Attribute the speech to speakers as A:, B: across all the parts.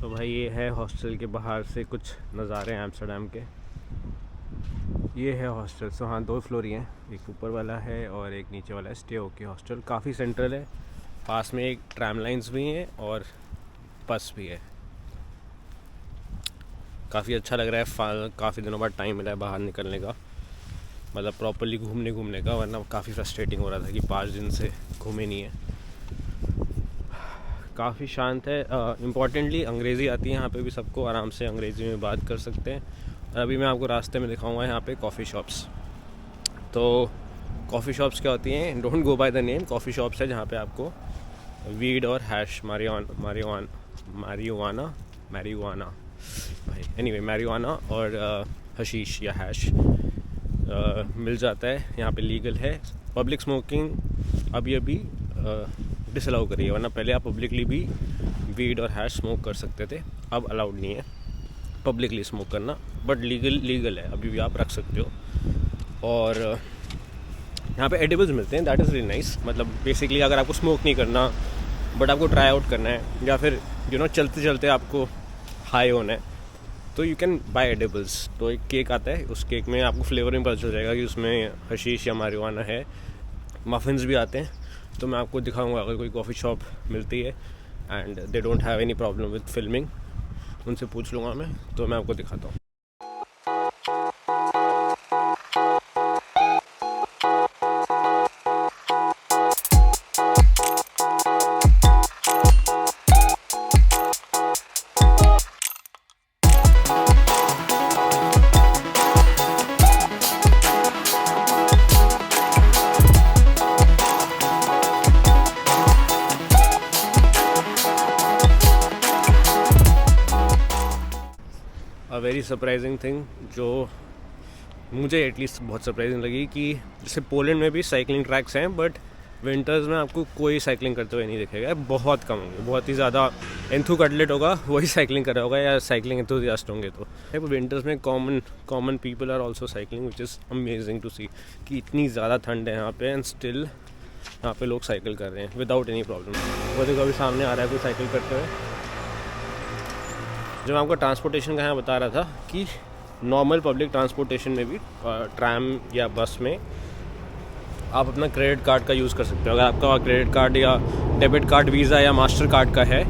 A: तो भाई ये है हॉस्टल के बाहर से कुछ नज़ारे एम्स्टर्डम के। ये है हॉस्टल। सो हाँ, 2 फ्लोर ही हैं, एक ऊपर वाला है और एक नीचे वाला है। स्टे ओके हॉस्टल काफ़ी सेंट्रल है, पास में एक ट्रैम लाइंस भी हैं और बस भी है। काफ़ी अच्छा लग रहा है। काफ़ी दिनों बाद टाइम मिला है बाहर निकलने का, मतलब प्रॉपर्ली घूमने का, वरना काफ़ी फ्रस्ट्रेटिंग हो रहा था कि 5 दिन से घूमे नहीं है। काफ़ी शांत है। इम्पॉर्टेंटली अंग्रेज़ी आती है यहाँ पे भी, सबको आराम से अंग्रेज़ी में बात कर सकते हैं। और अभी मैं आपको रास्ते में दिखाऊंगा यहाँ पे कॉफ़ी शॉप्स। तो कॉफ़ी शॉप्स क्या होती हैं, don't go by the name. Coffee shops है जहाँ पे आपको वीड और हैश मैरिजुआना भाई एनीवे मैरिजुआना और हशीश या हैश मिल जाता है। यहाँ पे लीगल है। पब्लिक स्मोकिंग अभी डिसअलाउ करी है, वरना पहले आप पब्लिकली भी वीड और हैश स्मोक कर सकते थे, अब अलाउड नहीं है पब्लिकली स्मोक करना, बट लीगल है, अभी भी आप रख सकते हो। और यहाँ पे एडिबल्स मिलते हैं, दैट इज़ रियली नाइस। मतलब बेसिकली अगर आपको स्मोक नहीं करना बट आपको ट्राई आउट करना है, या फिर चलते चलते आपको हाई होना है, तो यू कैन बाय एडिबल्स। तो एक केक आता है, उस केक में आपको फ्लेवर में पता चल जाएगा कि उसमें हशीश या marijuana है। मफ़िन्स भी आते हैं, तो मैं आपको दिखाऊंगा अगर कोई कॉफ़ी शॉप मिलती है and they don't have any problem with filming, उनसे पूछ लूँगा मैं, तो मैं आपको दिखाता हूँ। वेरी सरप्राइजिंग थिंग जो मुझे एटलीस्ट बहुत सरप्राइजिंग लगी कि जैसे पोलैंड में भी साइकिलिंग ट्रैक्स हैं, बट विंटर्स में आपको कोई साइकिलिंग करते हुए नहीं दिखेगा। बहुत कम होंगे, बहुत ही ज़्यादा एंथुकैटलेट होगा वही साइकिलिंग कर रहा होगा, या साइकिलिंग एंथुसियास्ट होंगे। तो विंटर्स में common people are also cycling, which is amazing to see कि इतनी ज़्यादा ठंड है यहाँ पे एंड स्टिल यहाँ पे लोग साइकिल कर रहे हैं विदाउट एनी प्रॉब्लम। वो देखो अभी सामने आ रहा है कोई साइकिल करते हुए। जो मैं आपको ट्रांसपोर्टेशन का यहाँ बता रहा था कि नॉर्मल पब्लिक ट्रांसपोर्टेशन में भी ट्रैम या बस में आप अपना क्रेडिट कार्ड का यूज़ कर सकते हो। अगर आपका क्रेडिट कार्ड या डेबिट कार्ड, वीज़ा या मास्टर कार्ड का है,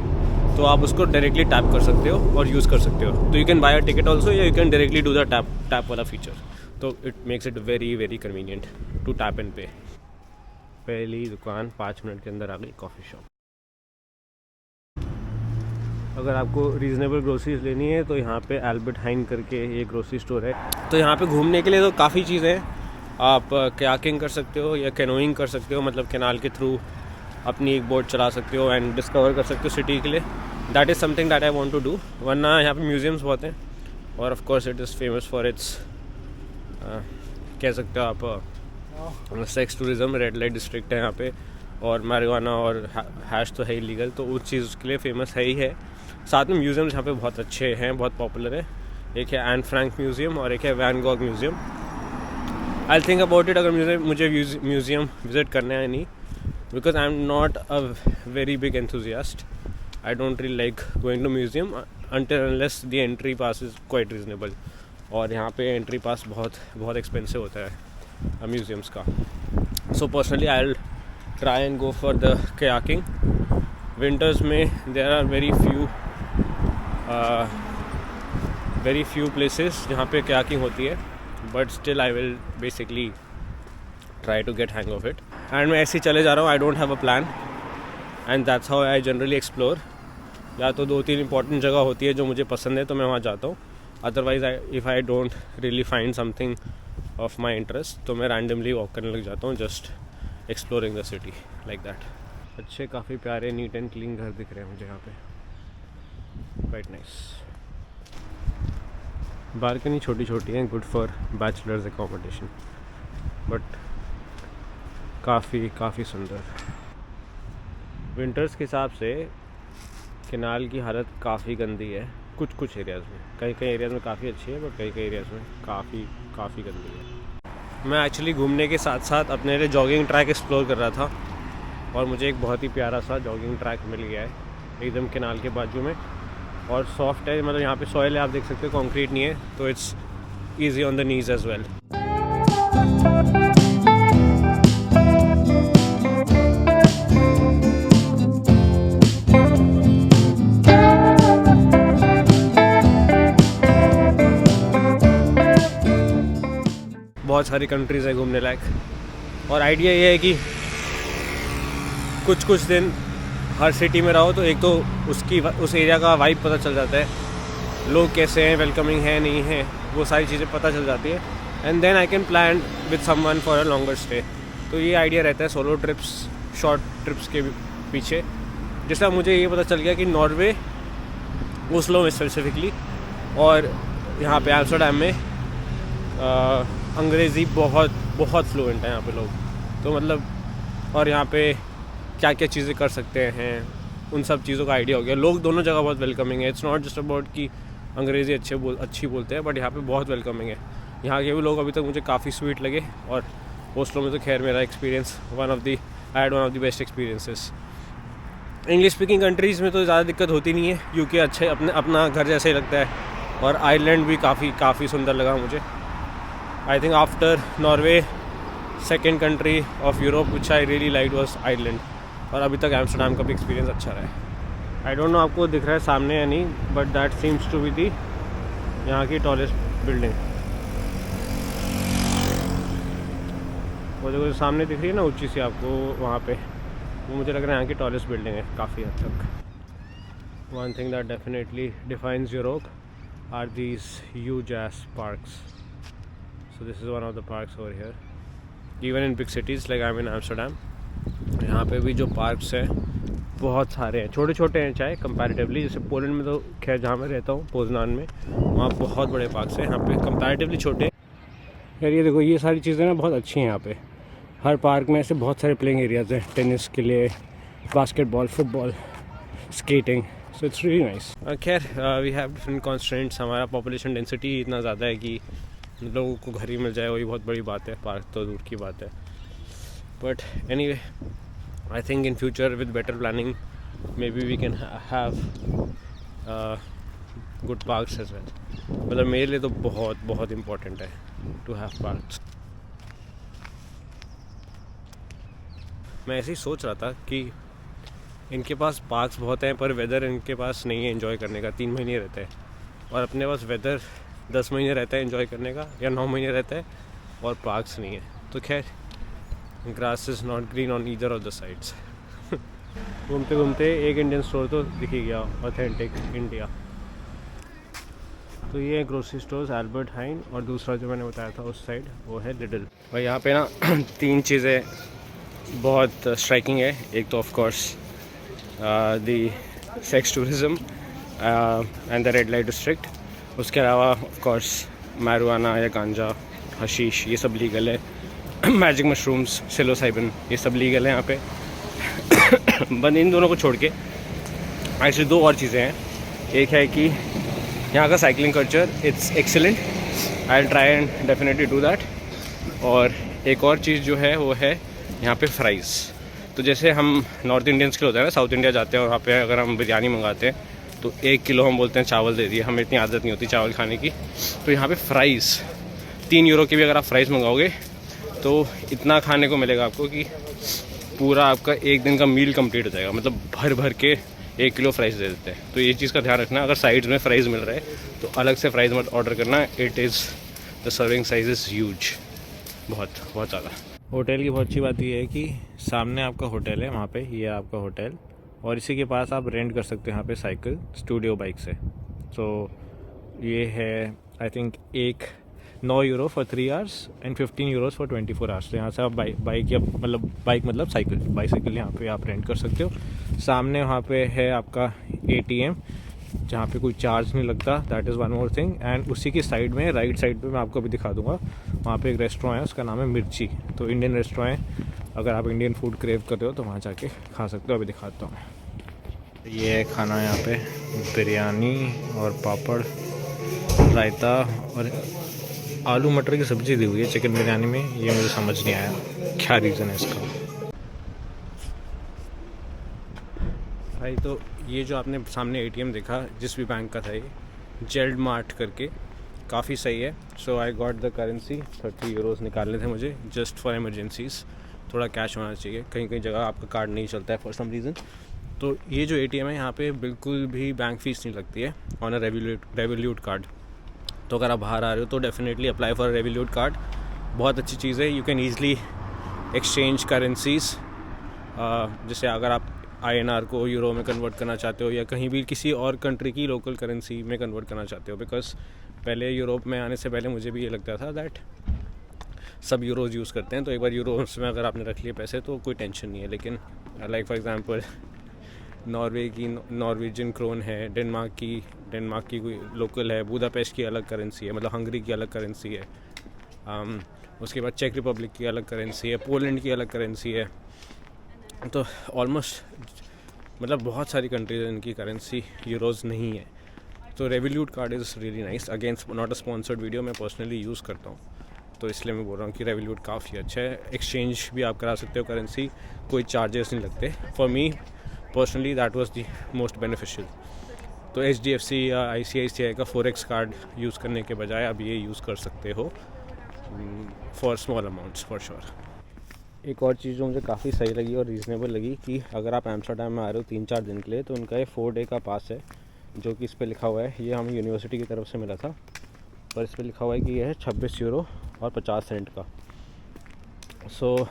A: तो आप उसको डायरेक्टली टैप कर सकते हो और यूज़ कर सकते हो। तो you can buy a ticket also, या you can directly do the tap वाला फीचर। तो it makes it very very convenient to tap and pay. पहली दुकान 5 मिनट के अंदर आ गई, कॉफ़ी शॉप। अगर आपको रीज़नेबल ग्रोसरीज लेनी है तो यहाँ पे एल्बर्ट हाइन करके ये ग्रोसरी स्टोर है। तो यहाँ पे घूमने के लिए तो काफ़ी चीज़ें हैं। आप कयाकिंग कर सकते हो या कैनोइंग कर सकते हो, मतलब कैनाल के थ्रू अपनी एक बोट चला सकते हो एंड डिस्कवर कर सकते हो सिटी के लिए। That is something that I want to do. वरना यहाँ पे म्यूजियम्स बहुत हैं, और of course it is famous for its कह सकते हो आप sex tourism. Red light district है यहाँ पे, और marijuana और हैश तो है ही लीगल, तो उस चीज़ के लिए फेमस है ही है। साथ में म्यूज़ियम्स यहाँ पे बहुत अच्छे हैं, बहुत पॉपुलर है। एक है एन फ्रैंक म्यूज़ियम और एक है Van Gogh museum. I think about it अगर मुझे म्यूज़ियम विज़िट करना है नहीं, because I am not a very big enthusiast. I don't really like going to museum until unless the entry pass is quite reasonable, और यहाँ पे entry पास बहुत expensive होता है म्यूज़ियम्स का। So personally I will try and go for the kayaking. Winters में there are very few places जहाँ पे kayaking होती है, but still I will basically try to get hang of it. And मैं ऐसे ही चले जा रहा हूँ, I don't have a plan, and that's how I generally explore. या तो 2-3 important जगह होती है जो मुझे पसंद है तो मैं वहाँ जाता हूँ, otherwise if I don't really find something of my interest तो मैं randomly walk करने लग जाता हूँ, just exploring the city like that. अच्छे काफ़ी प्यारे नीट एंड क्लीन घर दिख रहे हैं मुझे यहाँ पे, क्वाइट नाइस। बालकनी छोटी छोटी हैं, good for bachelors accommodation, but काफ़ी सुंदर। विंटर्स के हिसाब से कैनाल की हालत काफ़ी गंदी है कुछ एरियाज़ में। कई एरियाज़ में काफ़ी अच्छी है, बट कई एरियाज़ में काफ़ी गंदी है। मैं एक्चुअली घूमने के साथ साथ अपने लिए जॉगिंग ट्रैक एक्सप्लोर कर रहा था, और मुझे एक बहुत ही प्यारा सा जॉगिंग ट्रैक मिल गया है एकदम कैनाल के बाजू में। और सॉफ्ट है, मतलब यहाँ पे सॉइल है, आप देख सकते हो कंक्रीट नहीं है, तो it's easy on the knees as well. बहुत सारी कंट्रीज़ है घूमने लायक, और आइडिया ये है कि कुछ कुछ दिन हर सिटी में रहो तो एक तो उस एरिया का वाइब पता चल जाता है, लोग कैसे हैं, वेलकमिंग है नहीं है, वो सारी चीज़ें पता चल जाती है, and then I can plan with someone for a longer stay. तो ये आइडिया रहता है सोलो ट्रिप्स, शॉर्ट ट्रिप्स के पीछे। जैसा मुझे ये पता चल गया कि नॉर्वे, ओस्लो में स्पेसिफिकली, और यहाँ पे एम्स्टर्डम में अंग्रेज़ी बहुत बहुत फ्लुएंट है यहाँ पे लोग, तो मतलब, और यहाँ पे क्या क्या चीज़ें कर सकते हैं उन सब चीज़ों का आइडिया हो गया। लोग दोनों जगह बहुत वेलकमिंग है, इट्स नॉट जस्ट अबाउट कि अंग्रेज़ी अच्छी बोलते हैं, बट यहाँ पे बहुत वेलकमिंग है। यहाँ के भी लोग अभी तक मुझे काफ़ी स्वीट लगे, और ओस्लो में तो खैर मेरा experience one of the best experiences. English speaking countries में तो ज़्यादा दिक्कत होती नहीं है, यूके अच्छे अपना घर जैसा ही लगता है, और आयरलैंड भी काफ़ी सुंदर लगा मुझे। I think after Norway second country of Europe which I really like was Ireland, और अभी तक एम्स्टर्डम का भी एक्सपीरियंस अच्छा रहा है। आई डोंट नो आपको दिख रहा है सामने या नहीं, but that seems to be the यहाँ की टॉलेस्ट बिल्डिंग। वो जो सामने दिख रही है ना ऊंची सी आपको वहाँ पे, वो मुझे लग रहा है यहाँ की टॉलेस्ट बिल्डिंग है काफ़ी हद तक। One thing that definitely defines Europe are these huge ass parks. So this is one of the parks over here. Even in big cities like I'm in Amsterdam, यहाँ पे भी जो पार्क्स हैं बहुत सारे हैं, छोटे छोटे हैं चाहे कंपैरेटिवली, जैसे पोलैंड में तो खैर जहाँ मैं रहता हूँ पोजनान में, वहाँ बहुत बड़े पार्क्स हैं, यहाँ पे कंपैरेटिवली छोटे। यार ये देखो, ये सारी चीज़ें ना बहुत अच्छी हैं यहाँ पे। हर पार्क में ऐसे बहुत सारे प्लेइंग एरियाज़ हैं, टेनिस के लिए, basketball, football, skating, so it's really nice. खैर वी हैव डिफरेंट कॉन्स्ट्रेंट्स, हमारा पॉपुलेशन डेंसिटी इतना ज़्यादा है कि लोगों को घर ही मिल जाए वही बहुत बड़ी बात है, पार्क तो दूर की बात है। But anyway, I think in future with better planning maybe we can have good parks as well. मतलब मेरे लिए तो बहुत बहुत इम्पोर्टेंट है टू हैव पार्क्स। मैं ऐसे ही सोच रहा था कि इनके पास पार्क्स बहुत हैं पर वेदर इनके पास नहीं है एंजॉय करने का, 3 महीने रहता है, और अपने पास वेदर 10 महीने रहता है एंजॉय करने का, या 9 महीने रहता है, और पार्क्स नहीं है। तो खैर, grass is not green on either of the sides. घूमते घूमते एक इंडियन स्टोर तो दिख ही गया, ऑथेंटिक इंडिया। तो ये है ग्रोसरी स्टोर्स, एल्बर्ट हाइन, और दूसरा जो मैंने बताया था उस साइड वो है लिडल। भाई यहाँ पे ना 3 चीज़ें बहुत स्ट्राइकिंग है। एक तो of course the sex tourism and the red light district. उसके अलावा ऑफ कोर्स मैरिजुआना या गांजा, हशीश, ये सब लीगल है। मैजिक मशरूम्स, सिलोसाइबिन, ये सब लीगल है यहाँ पे। बंद इन दोनों को छोड़ के एक्चुअली 2 और चीज़ें हैं। एक है कि यहाँ का cycling culture, it's excellent, I will try and definitely do that. और एक और चीज़ जो है वो है यहाँ पे फ्राइज़। तो जैसे हम नॉर्थ इंडियंस के होते हैं ना, साउथ इंडिया जाते हैं और वहाँ पे अगर हम बिरयानी मंगाते हैं तो 1 किलो हम बोलते हैं चावल दे दिए, हमें इतनी आदत नहीं होती चावल खाने की। तो यहाँ पे फ्राइज़ 3 यूरो की भी अगर आप फ्राइज़ मंगाओगे तो इतना खाने को मिलेगा आपको कि पूरा आपका एक दिन का मील कंप्लीट हो जाएगा। मतलब भर भर के 1 किलो फ्राइज़ दे देते हैं। तो ये चीज़ का ध्यान रखना, अगर साइड्स में फ्राइज़ मिल रहा है तो अलग से फ्राइज़ मत ऑर्डर करना। It is the serving size is huge, बहुत बहुत ज़्यादा। होटल की बहुत अच्छी बात ये है कि सामने आपका होटल है, वहाँ पे ये आपका होटल, और इसी के पास आप रेंट कर सकते हो यहाँ पे साइकिल स्टूडियो बाइक से। तो ये है I think 9 euro for 3 hours and 15 euros for 24 hours. तो यहाँ से आप बाइक या मतलब बाइसाइकिल यहाँ पे आप रेंट कर सकते हो। सामने वहाँ पे है आपका ATM जहाँ पे कोई चार्ज नहीं लगता, that is one more thing. And उसी की साइड में, राइट साइड पे मैं आपको अभी दिखा दूँगा, वहाँ पे एक रेस्टोरेंट है, उसका नाम है मिर्ची। तो इंडियन रेस्टोरेंट है, अगर आप इंडियन फूड क्रेव कर रहे हो तो वहाँ जाके खा सकते हो। अभी दिखाता हूँ। ये है खाना यहाँ पे, बिरयानी और पापड़, रायता और आलू मटर की सब्ज़ी दी हुई है चिकन बिरयानी में। ये मुझे समझ नहीं आया क्या रीज़न है इसका। भाई तो ये जो आपने सामने एटीएम देखा जिस भी बैंक का था ये जेल्ड मार्ट करके, काफ़ी सही है। So I got the currency, 30 euros निकालने थे मुझे जस्ट फॉर एमरजेंसीज़। थोड़ा कैश होना चाहिए, कहीं कहीं जगह आपका कार्ड नहीं चलता है फॉर सम रीज़न। तो ये जो एटीएम है यहाँ पे बिल्कुल भी बैंक फ़ीस नहीं लगती है ऑन अ रेवोल्यूट कार्ड। तो अगर आप बाहर आ रहे हो तो definitely apply for revolute card, बहुत अच्छी चीज़ है। You can easily exchange currencies, जैसे अगर आप INR को यूरो में कन्वर्ट करना चाहते हो या कहीं भी किसी और कंट्री की लोकल करेंसी में कन्वर्ट करना चाहते हो। बिकॉज पहले यूरोप में आने से पहले मुझे भी ये लगता था दैट सब यूरोज़ यूज़ करते हैं, तो एक बार यूरोज़ में अगर आपने रख लिए पैसे तो कोई टेंशन नहीं है। लेकिन लाइक फॉर एग्जांपल नॉर्वे की नॉर्वेजियन क्रोन है, डेनमार्क की कोई लोकल है, बुदापेस्ट की अलग करेंसी है, मतलब हंगरी की अलग करेंसी है, उसके बाद चेक रिपब्लिक की अलग करेंसी है, पोलैंड की अलग करेंसी है। तो ऑलमोस्ट मतलब बहुत सारी कंट्रीज इनकी करेंसी यूरोज़ नहीं है। तो revolute card is really nice. Again not a sponsored video, मैं पर्सनली यूज़ करता हूँ तो इसलिए मैं बोल रहा हूँ कि रेवोल्यूट काफ़ी अच्छा है। एक्सचेंज भी आप करा सकते हो करेंसी, कोई चार्जेस नहीं लगते। For me personally that was the most beneficial. तो HDFC या ICICI का फोरेक्स कार्ड यूज़ करने के बजाय आप ये यूज़ कर सकते हो for small amounts for sure. एक और चीज़ जो मुझे काफ़ी सही लगी और रीज़नेबल लगी कि अगर आप एम्स्टर्डम में आ रहे हो 3-4 दिन के लिए तो उनका ये 4 डे का पास है, जो कि इस पर लिखा हुआ है। ये हमें यूनिवर्सिटी की तरफ से मिला था, पर इस पर लिखा हुआ है कि यह है 26 यूरो और 50 सेंट का। सो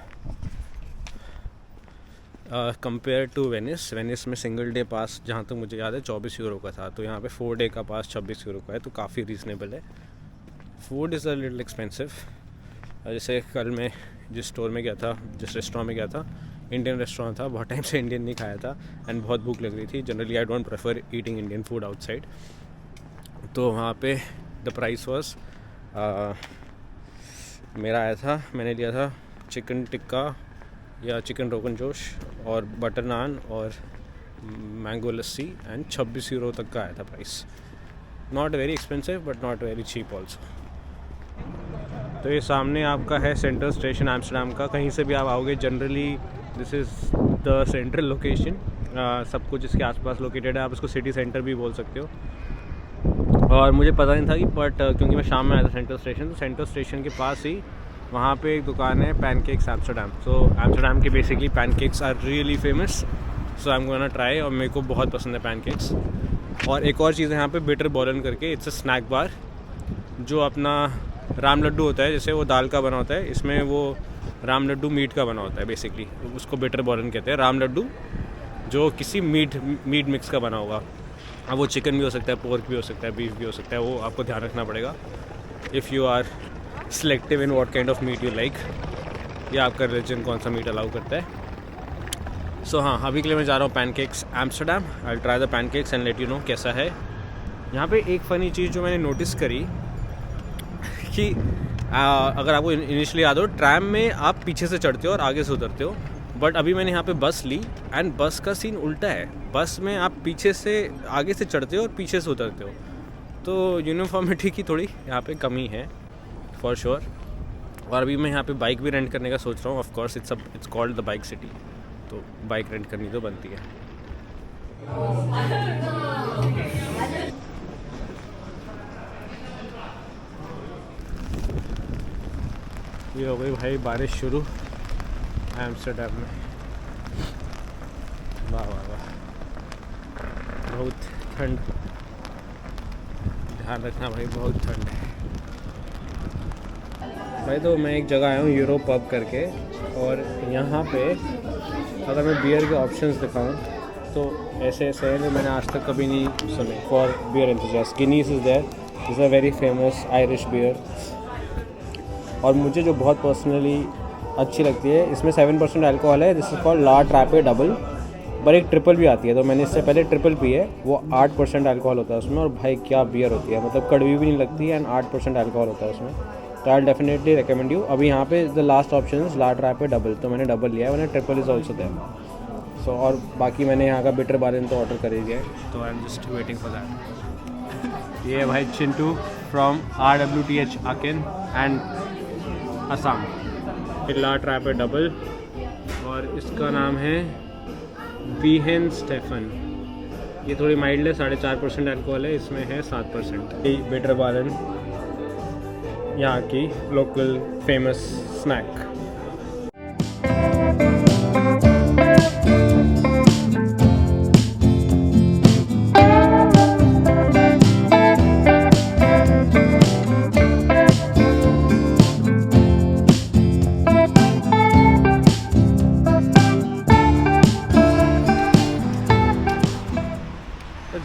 A: कंपेयर टू वेनिस में सिंगल डे पास जहाँ तक मुझे याद है 24 यूरो का था, तो यहाँ पे 4 डे का पास 26 यूरो का है, तो काफ़ी रीज़नेबल है। Food is a little expensive. जैसे कल मैं जिस स्टोर में गया था, जिस रेस्टोरेंट में गया था, इंडियन रेस्टोरेंट था, बहुत टाइम से इंडियन नहीं खाया था एंड बहुत भूख लग रही थी। Generally I don't prefer eating Indian food outside. तो वहाँ पे द प्राइस वॉज, मेरा आया था, मैंने लिया था चिकन टिक्का या चिकन रोगन जोश और बटर नान और मैंगो लस्सी एंड 26 यूरो तक का आया था price. Not very expensive but not very cheap also. तो ये सामने आपका है सेंट्रल स्टेशन एम्स्टर्डम का। कहीं से भी आप आओगे generally this is the central location, सब कुछ इसके आसपास लोकेटेड है। आप इसको सिटी सेंटर भी बोल सकते हो। और मुझे पता नहीं था कि बट क्योंकि मैं शाम में आया था सेंट्रल स्टेशन, तो सेंट्रल स्टेशन के पास ही वहाँ पे एक दुकान है पैनकेक्स एम्स्टर्डम। सो एम्स्टर्डम के basically pancakes are really famous, so I am gonna try, और मेरे को बहुत पसंद है पैनकेक्स। और एक और चीज़ है यहाँ पे बिटर बॉलन करके, इट्स अ स्नैक बार, जो अपना राम लड्डू होता है, जैसे वो दाल का बना होता है, इसमें वो राम लड्डू मीट का बना होता है बेसिकली, उसको बिटर बॉलन कहते हैं। राम लड्डू जो किसी मीट मिक्स का बना होगा, अब वो चिकन भी हो सकता है, पोर्क भी हो सकता है, बीफ भी हो सकता है, वो आपको ध्यान रखना पड़ेगा if you are selective in what kind of meat you like, या आपका रिलीजन कौन सा मीट अलाउ करता है। सो हाँ, अभी के लिए मैं जा रहा हूँ pancakes Amsterdam. I will try the pancakes and let you know कैसा है। यहाँ पे एक फ़नी चीज़ जो मैंने नोटिस करी कि अगर आपको इनिशियली याद हो, ट्रैम में आप पीछे से चढ़ते हो और आगे से उतरते हो, बट अभी मैंने यहाँ पे बस ली एंड बस का सीन उल्टा है। बस में आप पीछे से आगे से चढ़ते हो और पीछे से उतरते हो, तो यूनिफॉर्मिटी की थोड़ी यहाँ पे कमी है फॉर श्योर। और अभी मैं यहाँ पे बाइक भी रेंट करने का सोच रहा हूँ। Of course it's called the bike city, तो बाइक रेंट करनी तो बनती है। ये हो गई भाई बारिश शुरू एम्स्टर्डम में। वाह वाह वाह, बहुत ठंड, ध्यान रखना भाई, बहुत ठंड है भाई। तो मैं एक जगह आया हूँ यूरो पब करके, और यहाँ पे अगर मैं बियर के ऑप्शंस दिखाऊँ तो ऐसे ऐसे हैं जो मैंने आज तक कभी नहीं सुने। For beer enthusiast, Guinness is there, is a very famous Irish beer. और मुझे जो बहुत पर्सनली अच्छी लगती है, इसमें 7% अल्कोहल है, this is called La Trappe Dubbel. पर एक ट्रिपल भी आती है, तो मैंने इससे पहले ट्रिपल पी है, वो 8% अल्कोहल होता है उसमें, और भाई क्या बियर होती है, मतलब कड़वी भी नहीं लगती है एंड 8% अल्कोहल होता है उसमें। तो आई डेफिनेटली रिकमेंड यू। अभी यहाँ पे the last option is La Trappe Dubbel, तो मैंने डबल लिया है, मैंने Tripel is also there. So और बाकी मैंने यहाँ का बिटर बालन तो ऑर्डर कर ही दिया है, तो I am just waiting for that. ये भाई Chintu from RWTH Aachen and Assam, La Trappe Dubbel, और इसका नाम है वीहेन स्टेफन, ये थोड़ी माइल्ड है, 4.5% अल्कोहल है, इसमें है 7%। ये बेटर बालन, यहाँ की लोकल फेमस स्नैक।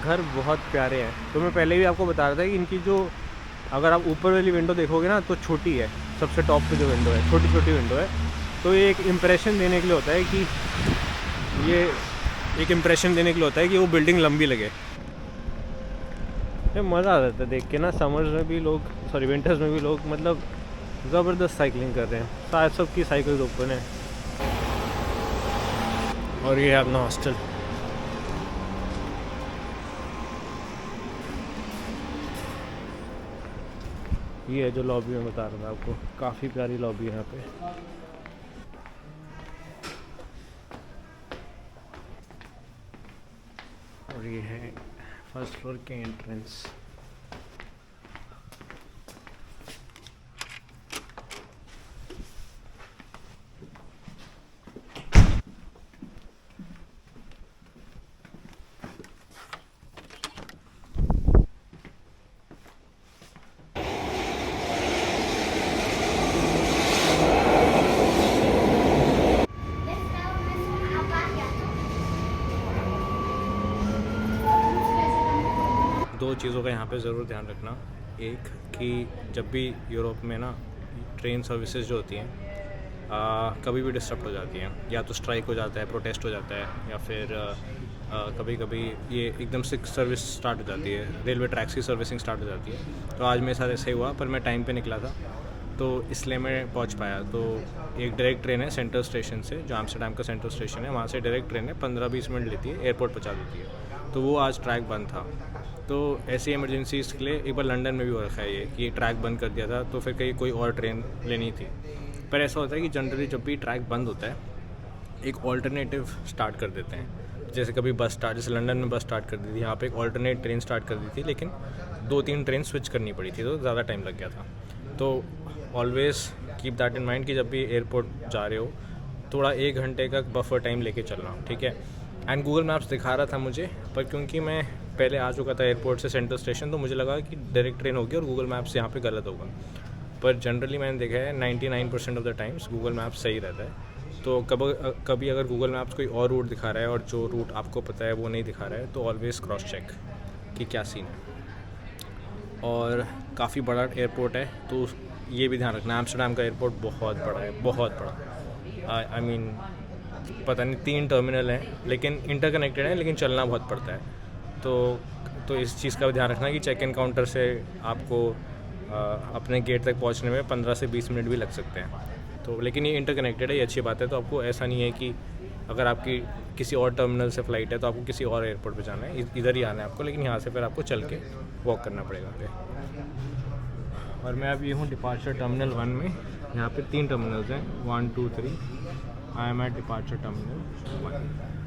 A: घर बहुत प्यारे हैं। तो मैं पहले भी आपको बता रहा था कि इनकी जो, अगर आप ऊपर वाली विंडो देखोगे ना तो छोटी है, सबसे टॉप पे जो विंडो है छोटी छोटी विंडो है। तो ये एक इम्प्रेशन देने के लिए होता है कि वो बिल्डिंग लंबी लगे। ये मज़ा आ जाता है देख के ना। समर्स में भी लोग, सॉरी विंटर्स में भी लोग मतलब ज़बरदस्त साइकिलिंग कर रहे हैं। शायद सबकी साइकिल ओपन है। और ये है अपना हॉस्टल। ये है जो लॉबी में बता रहा था आपको, काफ़ी प्यारी लॉबी है यहाँ पे। और ये है फर्स्ट फ्लोर के एंट्रेंस। दो चीज़ों का यहाँ पे ज़रूर ध्यान रखना। एक कि जब भी यूरोप में ना ट्रेन सर्विसेज जो होती हैं कभी भी डिस्टर्ब हो जाती हैं, या तो स्ट्राइक हो जाता है, प्रोटेस्ट हो जाता है, या फिर कभी कभी ये एकदम से सर्विस स्टार्ट हो जाती है, रेलवे ट्रैक्स की सर्विसिंग स्टार्ट हो जाती है। तो आज मेरे साथ ऐसे ही हुआ, पर मैं टाइम पे निकला था तो इसलिए मैं पहुंच पाया। तो एक डायरेक्ट ट्रेन है सेंट्रल स्टेशन से, जो एम्स्टर्डम का सेंट्रल स्टेशन है, वहाँ से डायरेक्ट ट्रेन है, 15-20 मिनट लेती है, एयरपोर्ट पहुँचा देती है। तो वो आज ट्रैक बंद था। तो ऐसी इमरजेंसीज़ के लिए एक बार लंदन में भी हो रखा है ये कि ट्रैक बंद कर दिया था, तो फिर कहीं कोई और ट्रेन लेनी थी। पर ऐसा होता है कि जनरली जब भी ट्रैक बंद होता है एक ऑल्टरनेटिव स्टार्ट कर देते हैं। जैसे कभी बस स्टार्ट, जैसे लंदन में बस स्टार्ट कर दी थी, यहाँ पे एक ऑल्टरनेट ट्रेन स्टार्ट कर दी थी, लेकिन 2-3 ट्रेन स्विच करनी पड़ी थी, तो ज़्यादा टाइम लग गया था। तो always keep that in mind कि जब भी एयरपोर्ट जा रहे हो थोड़ा 1 घंटे का बफर टाइम लेके चलना, ठीक है। एंड गूगल मैप्स दिखा रहा था मुझे, पर क्योंकि मैं पहले आ चुका था एयरपोर्ट से सेंट्रल स्टेशन, तो मुझे लगा कि डायरेक्ट ट्रेन होगी और गूगल मैप्स यहाँ पे गलत होगा। पर जनरली मैंने देखा है 99% of the times Google maps सही रहता है। तो कभी अगर गूगल मैप्स कोई और रूट दिखा रहा है और जो रूट आपको पता है वो नहीं दिखा रहा है, तो ऑलवेज़ क्रॉस चेक कि क्या सीन है। और काफ़ी बड़ा एयरपोर्ट है, तो ये भी ध्यान रखना, एम्स्टर्डम का एयरपोर्ट बहुत बड़ा है, बहुत बड़ा। आई मीन पता नहीं 3 टर्मिनल हैं, लेकिन इंटरकनेक्टेड हैं, लेकिन चलना बहुत पड़ता है। तो इस चीज़ का भी ध्यान रखना कि चेक इन काउंटर से आपको अपने गेट तक पहुंचने में 15 से 20 मिनट भी लग सकते हैं। तो लेकिन ये इंटरकनेक्टेड है, ये अच्छी बात है। तो आपको ऐसा नहीं है कि अगर आपकी किसी और टर्मिनल से फ़्लाइट है तो आपको किसी और एयरपोर्ट पे जाना है, इधर ही आना है आपको, लेकिन यहाँ से फिर आपको चल के वॉक करना पड़ेगा आगे। और मैं अब ये हूँ डिपार्चर टर्मिनल 1 में। यहाँ पे 3 टर्मिनल्स हैं, 1, 2, 3। I am at departure terminal 1।